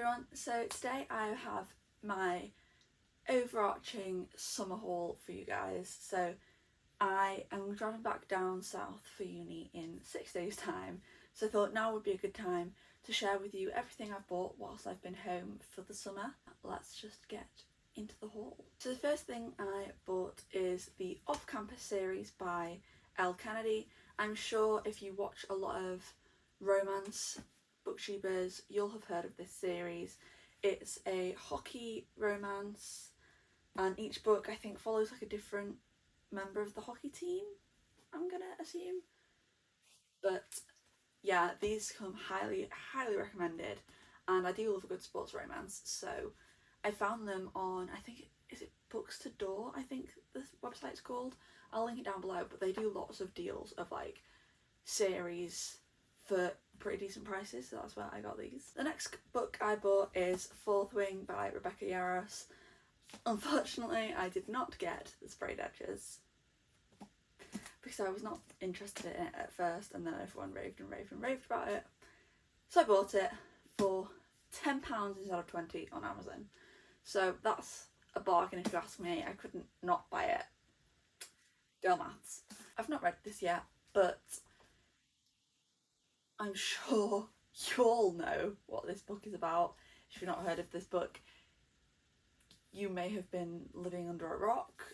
everyone, so today I have my overarching summer haul for you guys. So I am driving back down south for uni in 6 days time, so I thought now would be a good time to share with you everything I've bought whilst I've been home for the summer. Let's just get into the haul. So the first thing I bought is the Off Campus series by Elle Kennedy. I'm sure if you watch a lot of romance booktubers, you'll have heard of this series. It's a hockey romance, and each book I think follows like a different member of the hockey team, I'm gonna assume. But yeah, these come highly recommended, and I do love a good sports romance, so I found them on, I think, is it Books to Door, I think the website's called. I'll link it down below, but they do lots of deals of like series for pretty decent prices, so that's where I got these. The next book I bought is Fourth Wing by Rebecca Yarros. Unfortunately, I did not get the sprayed edges because I was not interested in it at first, and then everyone raved about it. So I bought it for £10 instead of 20 on Amazon. So that's a bargain if you ask me. I couldn't not buy it. Girl maths. I've not read this yet, but I'm sure you all know what this book is about. If you've not heard of this book, you may have been living under a rock.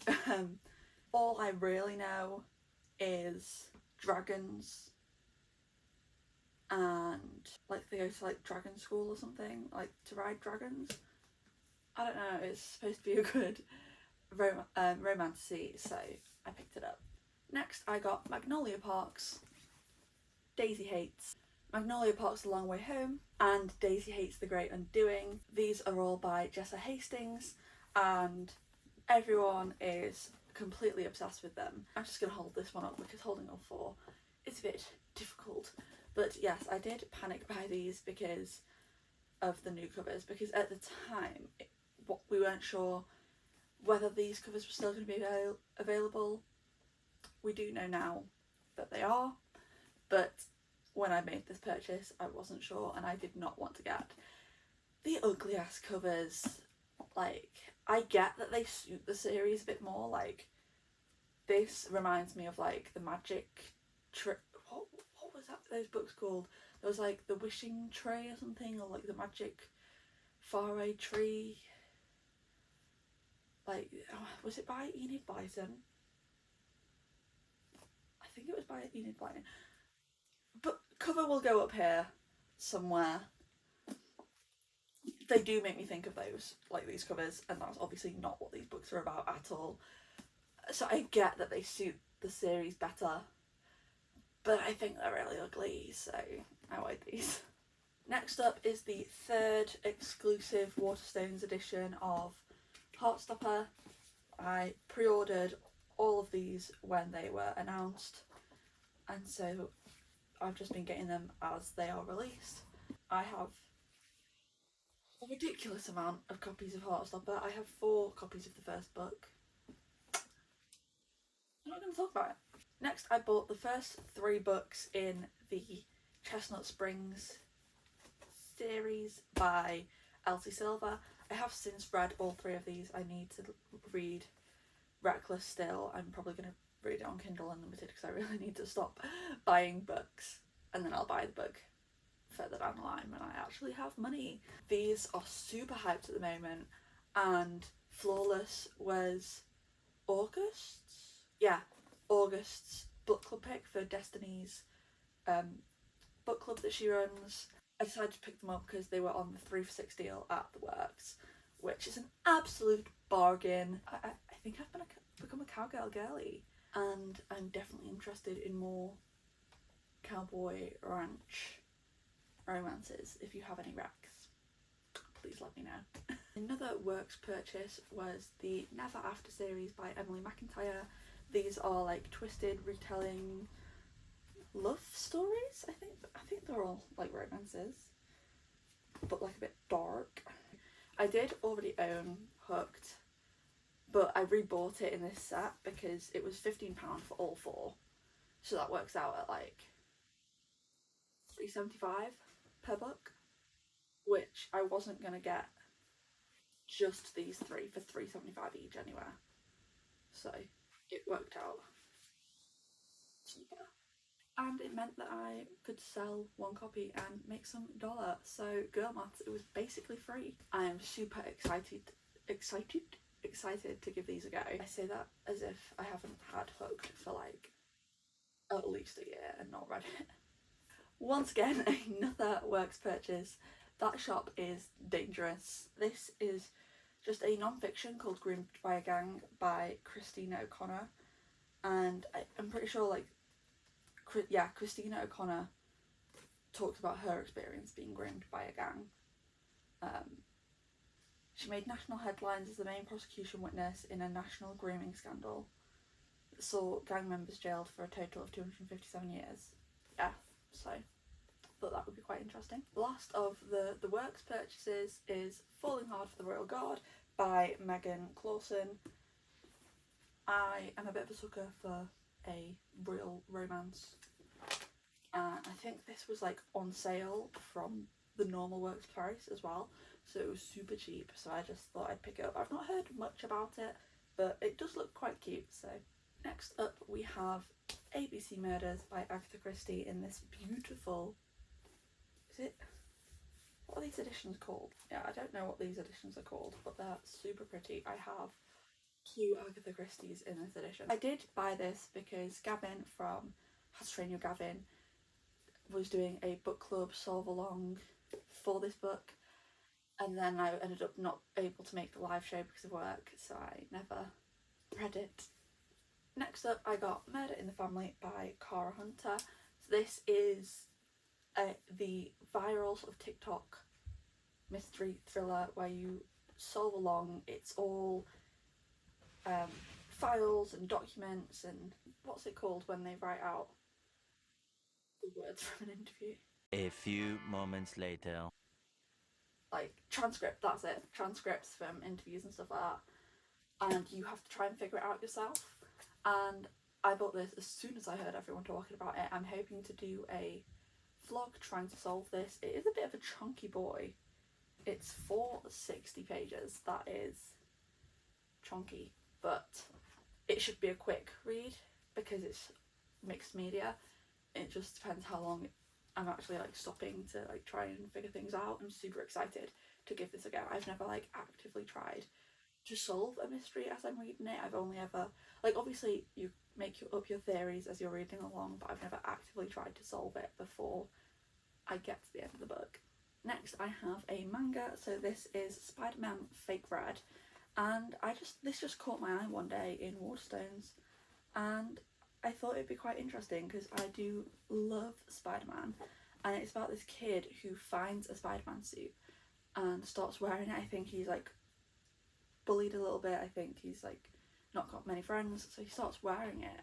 All I really know is dragons, and like they go to like dragon school or something, like to ride dragons. I don't know, it's supposed to be a good romantasy, so I picked it up. Next I got Magnolia Parks, Daisy Hates, Magnolia Park's The Long Way Home, and Daisy Hates The Great Undoing. These are all by Jessa Hastings, and everyone is completely obsessed with them. I'm just going to hold this one up because holding all four is a bit difficult. But yes, I did panic buy these because of the new covers, because at the time we weren't sure whether these covers were still going to be available. We do know now that they are, but when I made this purchase I wasn't sure, and I did not want to get the ugly ass covers. Like, I get that they suit the series a bit more. Like, this reminds me of like the Magic what was that, those books called? There was like the Wishing Tray or something, or like the Magic Faraway Tree. Like, was it by Enid Blyton? I think it was by Enid Blyton. But cover will go up here somewhere. They do make me think of those, like these covers, and that's obviously not what these books are about at all. So I get that they suit the series better, but I think they're really ugly, so I avoid these. Next up is the third exclusive Waterstones edition of Heartstopper. I pre-ordered all of these when they were announced, and so I've just been getting them as they are released. I have a ridiculous amount of copies of Heartstopper. I have 4 copies of the first book. I'm not going to talk about it. Next, I bought the first 3 books in the Chestnut Springs series by Elsie Silver. I have since read all 3 of these. I need to read Reckless still. I'm probably going to read it on Kindle Unlimited because I really need to stop buying books, and then I'll buy the book further down the line when I actually have money. These are super hyped at the moment, and Flawless was August's book club pick for Destiny's book club that she runs. I decided to pick them up because they were on the 3 for 6 deal at the Works, which is an absolute bargain. I think I've become a cowgirl girly, and I'm definitely interested in more cowboy ranch romances. If you have any recs, please let me know. Another Works purchase was the Never After series by Emily McIntyre. These are like twisted retelling love stories. I think they're all like romances, but like a bit dark. I did already own Hooked, but I rebought it in this set because it was £15 for all 4, so that works out at like £3.75 per book. which I wasn't going to get just these three for $3.75 each anywhere. So it worked out cheaper. And it meant that I could sell one copy and make some dollar. So girl maths, it was basically free. I am super excited to give these a go. I say that as if I haven't had Hooked for like at least a year and not read it. Once again, another works purchase. That shop is Dangerous. This is just a non-fiction called Groomed by a Gang by Christina O'Connor, and I'm pretty sure like Christina O'Connor talks about her experience being groomed by a gang. She made national headlines as the main prosecution witness in a national grooming scandal that saw gang members jailed for a total of 257 years. Yeah, so thought that would be quite interesting. Last of the works purchases is Falling Hard for the Royal Guard by Megan Clawson. I am a bit of a sucker for a real romance. I think this was like on sale from the normal works price as well, so it was super cheap, so I just thought I'd pick it up. I've not heard much about it, but it does look quite cute. So next up we have ABC Murders by Agatha Christie in this beautiful, what are these editions called? Yeah, I don't know what these editions are called, but they're super pretty. I have two Agatha Christie's in this edition. I did buy this because Gavin from How to Train Your Gavin was doing a book club solve along for this book, and then I ended up not able to make the live show because of work, so I never read it. Next up I got Murder in the Family by Cara Hunter. So this is the viral sort of TikTok mystery thriller where you solve along. It's all files and documents and what's it called when they write out the words from an interview? A few moments later. Like transcript, that's it. Transcripts from interviews and stuff like that. And you have to try and figure it out yourself. And I bought this as soon as I heard everyone talking about it. I'm hoping to do a vlog trying to solve this. It is a bit of a chunky boy. It's 460 pages. That is chunky, but it should be a quick read because it's mixed media. It just depends how long I'm actually like stopping to like try and figure things out. I'm super excited to give this a go. I've never like actively tried to solve a mystery as I'm reading it. I've only ever, like, obviously you make up your theories as you're reading along, but I've never actively tried to solve it before I get to the end of the book. Next I have a manga. So this is Spider-Man Fake Red, and this just caught my eye one day in Waterstones, and I thought it'd be quite interesting because I do love Spider-Man, and it's about this kid who finds a Spider-Man suit and starts wearing it. I think he's like bullied a little bit. I think he's like not got many friends, so he starts wearing it,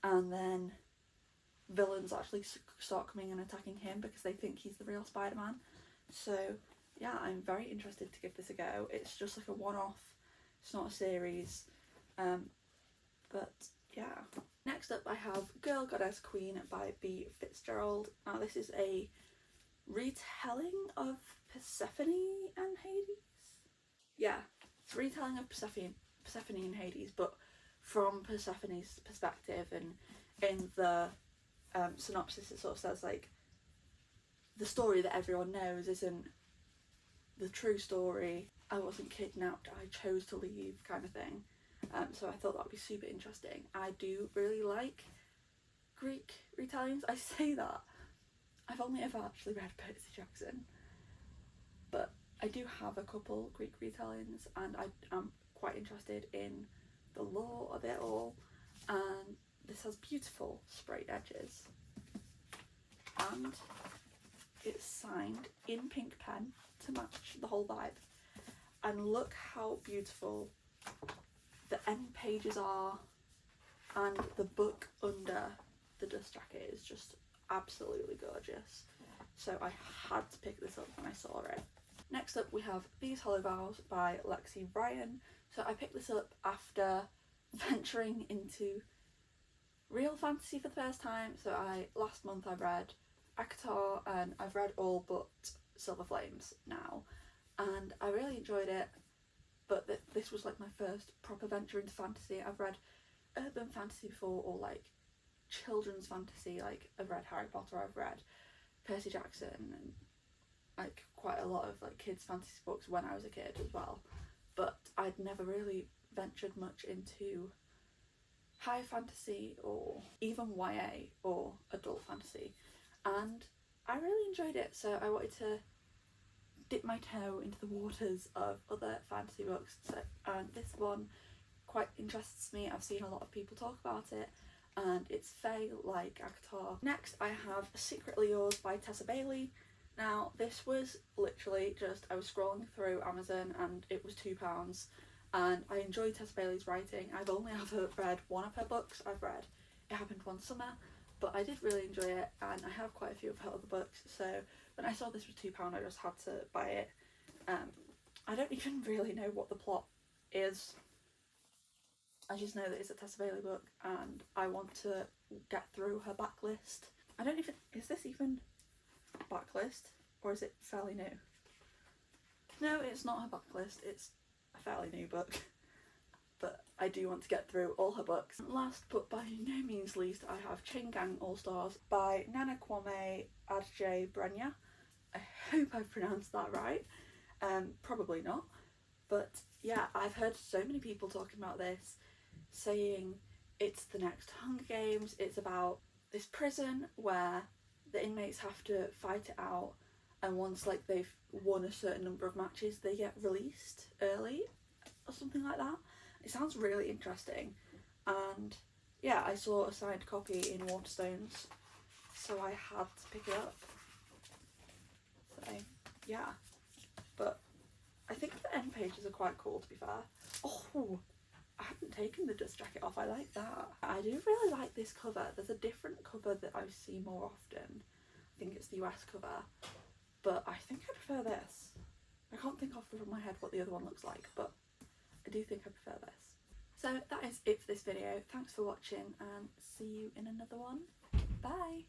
and then villains actually start coming and attacking him because they think he's the real Spider-Man. So yeah, I'm very interested to give this a go. It's just like a one-off, it's not a series, but yeah. Next up I have Girl Goddess Queen by B. Fitzgerald. Now this is a retelling of Persephone and Hades. Yeah, it's a retelling of Persephone and Hades, but from Persephone's perspective, and in the synopsis it sort of says like the story that everyone knows isn't the true story. I wasn't kidnapped, I chose to leave, kind of thing. So I thought that would be super interesting. I do really like Greek retellings. I say that, I've only ever actually read Percy Jackson, but I do have a couple Greek retellings, and I am quite interested in the lore of it all. And this has beautiful sprayed edges, and it's signed in pink pen to match the whole vibe. And look how beautiful the end pages are, and the book under the dust jacket is just absolutely gorgeous. So I had to pick this up when I saw it. Next up we have These Hollow Vows by Lexi Ryan. So I picked this up after venturing into real fantasy for the first time. So last month I read ACOTAR, and I've read all but Silver Flames now, and I really enjoyed it. But this was like my first proper venture into fantasy. I've read urban fantasy before, or like children's fantasy. Like I've read Harry Potter, I've read Percy Jackson, and like quite a lot of like kids fantasy books when I was a kid as well. But I'd never really ventured much into high fantasy or even YA or adult fantasy, and I really enjoyed it. So I wanted to dip my toe into the waters of other fantasy books. So, and this one quite interests me. I've seen a lot of people talk about it, and it's Fae like ACOTAR. Next I have Secretly Yours by Tessa Bailey. Now this was literally just, I was scrolling through Amazon and it was £2, and I enjoy Tessa Bailey's writing. I've only ever read one of her books. I've read It Happened One Summer, but I did really enjoy it, and I have quite a few of her other books, so when I saw this was £2 I just had to buy it. I don't even really know what the plot is. I just know that it's a Tessa Bailey book and I want to get through her backlist. I don't even, is this even backlist or is it fairly new? No, it's not her backlist, it's a fairly new book. But I do want to get through all her books. Last but by no means least, I have Chain Gang All Stars by Nana Kwame Adjei-Brenyah. I hope I've pronounced that right. Probably not. But yeah, I've heard so many people talking about this, saying it's the next Hunger Games. It's about this prison where the inmates have to fight it out, and once like they've won a certain number of matches, they get released early or something like that. It sounds really interesting, and yeah, I saw a signed copy in Waterstones, so I had to pick it up. So yeah, but I think the end pages are quite cool, to be fair. Oh, I haven't taken the dust jacket off. I like that. I do really like this cover. There's a different cover that I see more often. I think it's the US cover, but I think I prefer this. I can't think off the top of my head what the other one looks like, but I do think I prefer this. So that is it for this video. Thanks for watching, and see you in another one. Bye!